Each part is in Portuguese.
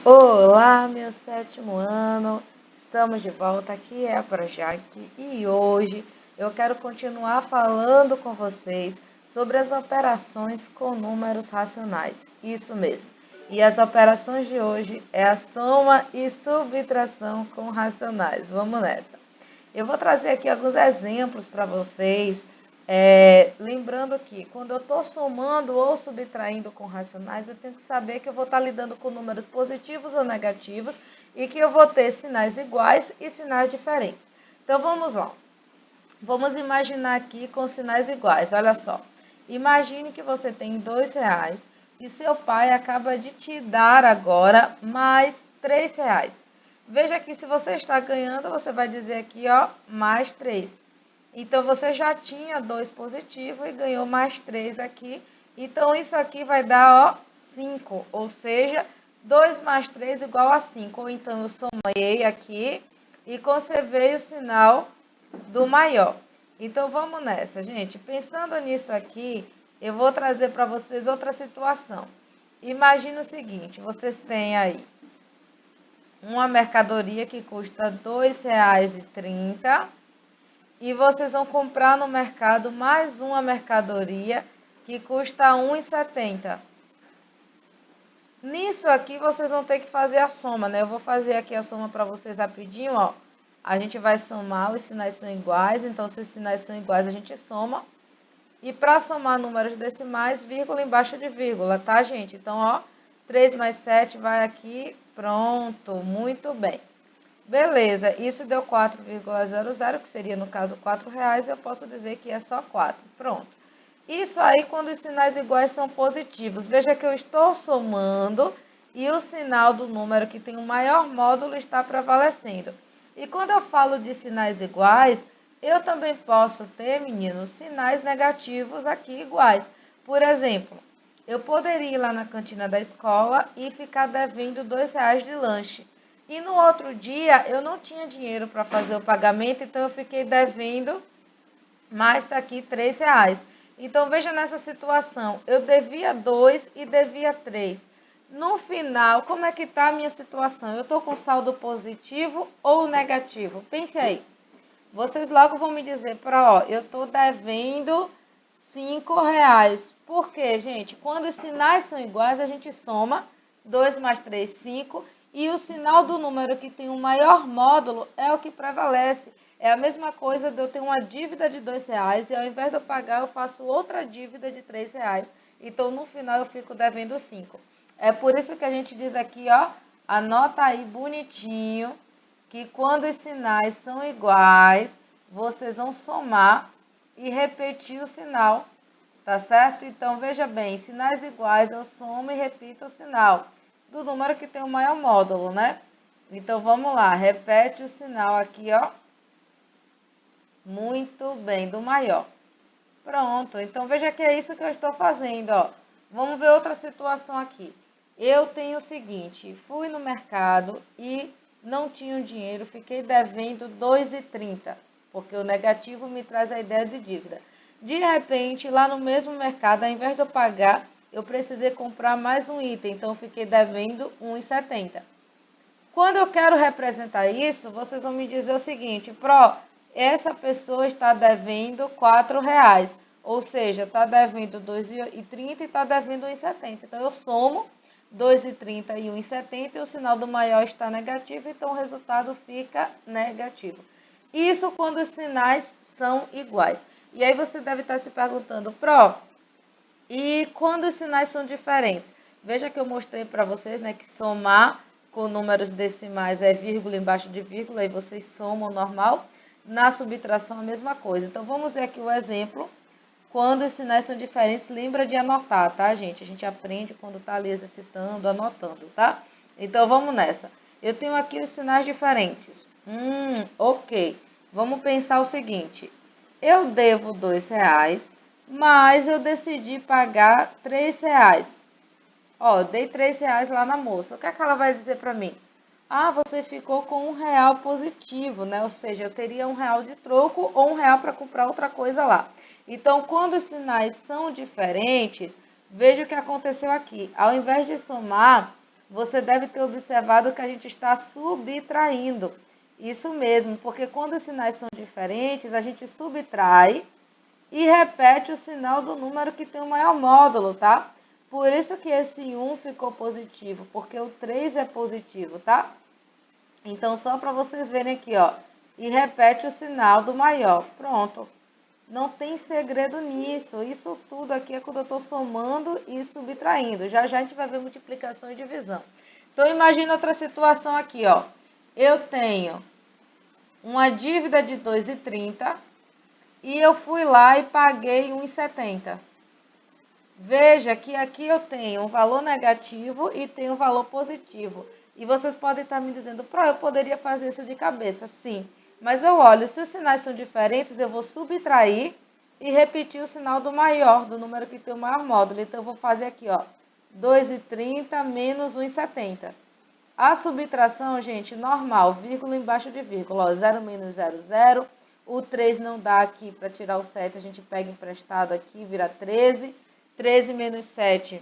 Olá, meu sétimo ano, estamos de volta, aqui é a Projac e hoje eu quero continuar falando com vocês sobre as operações com números racionais, isso mesmo. E as operações de hoje é a soma e subtração com racionais, vamos nessa. Eu vou trazer aqui alguns exemplos para vocês, lembrando que quando eu estou somando ou subtraindo com racionais, eu tenho que saber que eu vou estar lidando com números positivos ou negativos e que eu vou ter sinais iguais e sinais diferentes. Então vamos lá. Vamos imaginar aqui com sinais iguais. Olha só. Imagine que você tem R$ 2 e seu pai acaba de te dar agora mais R$ 3. Veja que se você está ganhando, você vai dizer aqui, ó, mais 3. Então, você já tinha 2 positivo e ganhou mais 3 aqui. Então, isso aqui vai dar, ó, 5. Ou seja, 2 mais 3 igual a 5. Ou então, eu somei aqui e conservei o sinal do maior. Então, vamos nessa, gente. Pensando nisso aqui, eu vou trazer para vocês outra situação. Imagina o seguinte, vocês têm aí uma mercadoria que custa R$ 2,30 e vocês vão comprar no mercado mais uma mercadoria que custa R$ 1,70. Nisso aqui vocês vão ter que fazer a soma, né? Eu vou fazer aqui a soma para vocês rapidinho, ó. A gente vai somar, os sinais são iguais, então se os sinais são iguais a gente soma. E para somar números decimais, vírgula embaixo de vírgula, tá, gente? Então, ó, 3 mais 7 vai aqui, pronto, muito bem. Beleza, isso deu 4,00, que seria, no caso, R$ 4, eu posso dizer que é só 4. Pronto. Isso aí quando os sinais iguais são positivos. Veja que eu estou somando e o sinal do número que tem o maior módulo está prevalecendo. E quando eu falo de sinais iguais, eu também posso ter, meninos, sinais negativos aqui iguais. Por exemplo, eu poderia ir lá na cantina da escola e ficar devendo R$ 2 de lanche. E no outro dia eu não tinha dinheiro para fazer o pagamento, então eu fiquei devendo mais aqui R$ 3. Então veja nessa situação, eu devia 2 e devia 3. No final, como é que está a minha situação? Eu estou com saldo positivo ou negativo? Pense aí. Vocês logo vão me dizer, ó, eu estou devendo R$ 5. Por quê, gente? Quando os sinais são iguais, a gente soma 2 mais 3, 5. E o sinal do número que tem o maior módulo é o que prevalece. É a mesma coisa de eu ter uma dívida de R$ 2 e ao invés de eu pagar, eu faço outra dívida de R$ 3. Então, no final, eu fico devendo 5. É por isso que a gente diz aqui, ó, anota aí bonitinho, que quando os sinais são iguais, vocês vão somar e repetir o sinal, tá certo? Então, veja bem, sinais iguais, eu somo e repito o sinal do número que tem o maior módulo, né? Então, vamos lá, repete o sinal aqui, ó. Muito bem, do maior. Pronto, então veja que é isso que eu estou fazendo, ó. Vamos ver outra situação aqui. Eu tenho o seguinte, fui no mercado e não tinha dinheiro, fiquei devendo R$ 2,30, porque o negativo me traz a ideia de dívida. De repente, lá no mesmo mercado, ao invés de eu pagar, eu precisei comprar mais um item, então eu fiquei devendo R$ 1,70. Quando eu quero representar isso, vocês vão me dizer o seguinte, essa pessoa está devendo R$ 4, ou seja, está devendo R$ 2,30 e está devendo R$ 1,70. Então, eu somo R$ 2,30 e R$ 1,70 e o sinal do maior está negativo, então o resultado fica negativo. Isso quando os sinais são iguais. E aí você deve estar se perguntando, e quando os sinais são diferentes? Veja que eu mostrei para vocês, né, que somar com números decimais é vírgula embaixo de vírgula e vocês somam normal. Na subtração a mesma coisa. Então vamos ver aqui o exemplo. Quando os sinais são diferentes, lembra de anotar, tá, gente? A gente aprende quando está ali exercitando, anotando, tá? Então vamos nessa. Eu tenho aqui os sinais diferentes. Ok. Vamos pensar o seguinte. Eu devo R$ 2, mas eu decidi pagar R$ 3. Ó, dei R$ 3 lá na moça. O que é que ela vai dizer para mim? Ah, você ficou com R$ 1 positivo, né? Ou seja, eu teria R$ 1 de troco ou R$ 1 para comprar outra coisa lá. Então, quando os sinais são diferentes, veja o que aconteceu aqui. Ao invés de somar, você deve ter observado que a gente está subtraindo. Isso mesmo, porque quando os sinais são diferentes, a gente subtrai e repete o sinal do número que tem o maior módulo, tá? Por isso que esse 1 ficou positivo, porque o 3 é positivo, tá? Então, só para vocês verem aqui, ó. E repete o sinal do maior. Pronto. Não tem segredo nisso. Isso tudo aqui é quando eu estou somando e subtraindo. Já já a gente vai ver multiplicação e divisão. Então, imagina outra situação aqui, ó. Eu tenho uma dívida de 2,30 e eu fui lá e paguei 1,70. Veja que aqui eu tenho um valor negativo e tenho um valor positivo. E vocês podem estar me dizendo, eu poderia fazer isso de cabeça. Sim, mas eu olho, se os sinais são diferentes, eu vou subtrair e repetir o sinal do maior, do número que tem o maior módulo. Então, eu vou fazer aqui, ó, 2,30 menos 1,70. A subtração, gente, normal, vírgula embaixo de vírgula, ó, 0 menos 0, 0. O 3 não dá aqui para tirar o 7, a gente pega emprestado aqui, vira 13. 13 menos 7,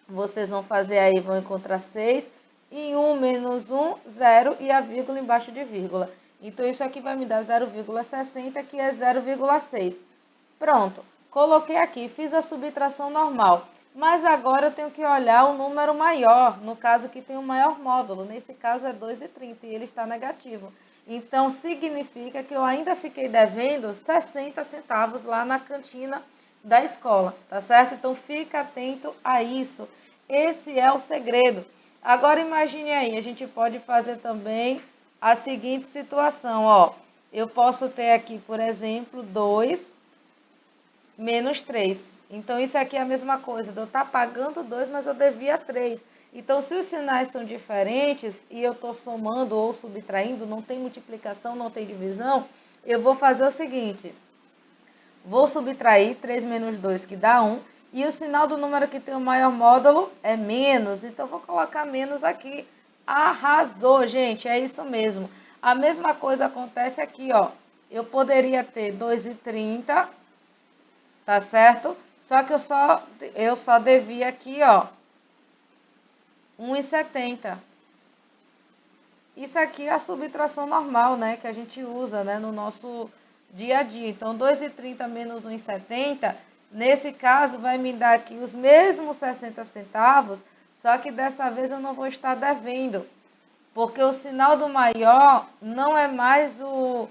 vocês vão fazer aí, vão encontrar 6. E 1 menos 1, 0 e a vírgula embaixo de vírgula. Então, isso aqui vai me dar 0,60, que é 0,6. Pronto, coloquei aqui, fiz a subtração normal. Mas agora eu tenho que olhar o número maior, no caso que tem o maior módulo. Nesse caso é 2,30 e ele está negativo. Então, significa que eu ainda fiquei devendo 60 centavos lá na cantina da escola, tá certo? Então, fica atento a isso. Esse é o segredo. Agora, imagine aí, a gente pode fazer também a seguinte situação, ó. Eu posso ter aqui, por exemplo, 2 menos 3. Então, isso aqui é a mesma coisa. Eu estou pagando 2, mas eu devia 3. Então, se os sinais são diferentes e eu estou somando ou subtraindo, não tem multiplicação, não tem divisão, eu vou fazer o seguinte. Vou subtrair 3 menos 2, que dá 1. E o sinal do número que tem o maior módulo é menos. Então, vou colocar menos aqui. Arrasou, gente. É isso mesmo. A mesma coisa acontece aqui, ó. Eu poderia ter 2,30, tá certo? Só que eu só devia aqui, ó, 1,70. Isso aqui é a subtração normal, né? Que a gente usa, né, no nosso dia a dia. Então, 2,30 menos 1,70, nesse caso, vai me dar aqui os mesmos 60 centavos, só que dessa vez eu não vou estar devendo, porque o sinal do maior não é mais o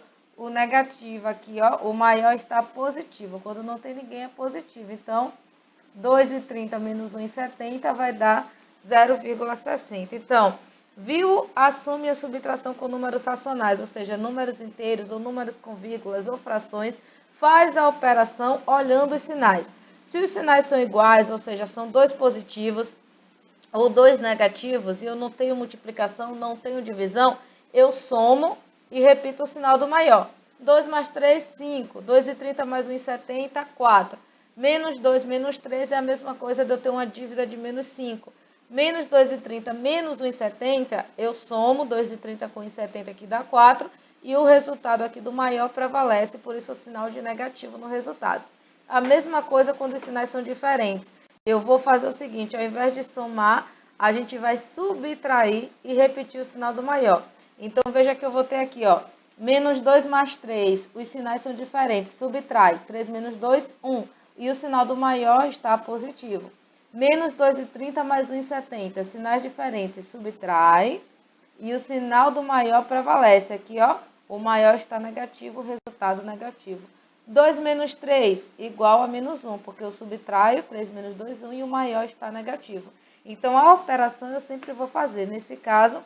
negativo aqui, ó. O maior está positivo. Quando não tem ninguém é positivo. Então, 2,30 menos 1,70 vai dar 0,60. Então, viu? Assume a subtração com números racionais, ou seja, números inteiros ou números com vírgulas ou frações. Faz a operação olhando os sinais. Se os sinais são iguais, ou seja, são dois positivos ou dois negativos, e eu não tenho multiplicação, não tenho divisão, eu somo e repito o sinal do maior. 2 mais 3, 5. 2,30 mais 1,70, 4. Menos 2 menos 3 é a mesma coisa de eu ter uma dívida de menos 5. Menos 2,30 menos 1,70, eu somo 2,30 com 1,70 que dá 4. E o resultado aqui do maior prevalece, por isso o sinal de negativo no resultado. A mesma coisa quando os sinais são diferentes. Eu vou fazer o seguinte, ao invés de somar, a gente vai subtrair e repetir o sinal do maior. Então, veja que eu vou ter aqui, ó, menos 2 mais 3, os sinais são diferentes, subtrai, 3 menos 2, 1, e o sinal do maior está positivo. Menos 2,30 mais 1,70, sinais diferentes, subtrai, e o sinal do maior prevalece. Aqui, ó, o maior está negativo, o resultado negativo. 2 menos 3 igual a menos 1, porque eu subtraio 3 menos 2, 1 e o maior está negativo. Então, a operação eu sempre vou fazer, nesse caso,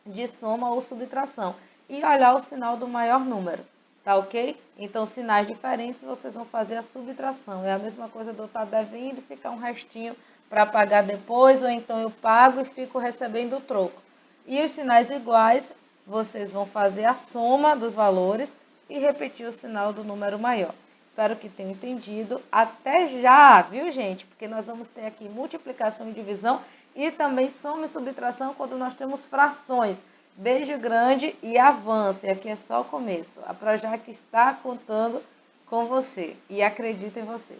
de soma ou subtração. E olhar o sinal do maior número, tá ok? Então, sinais diferentes, vocês vão fazer a subtração. É a mesma coisa de eu estar devendo e ficar um restinho para pagar depois, ou então eu pago e fico recebendo o troco. E os sinais iguais, vocês vão fazer a soma dos valores e repetir o sinal do número maior. Espero que tenham entendido. Até já, viu, gente? Porque nós vamos ter aqui multiplicação e divisão e também soma e subtração quando nós temos frações. Beijo grande e avance. Aqui é só o começo. A Projac está contando com você e acredita em você.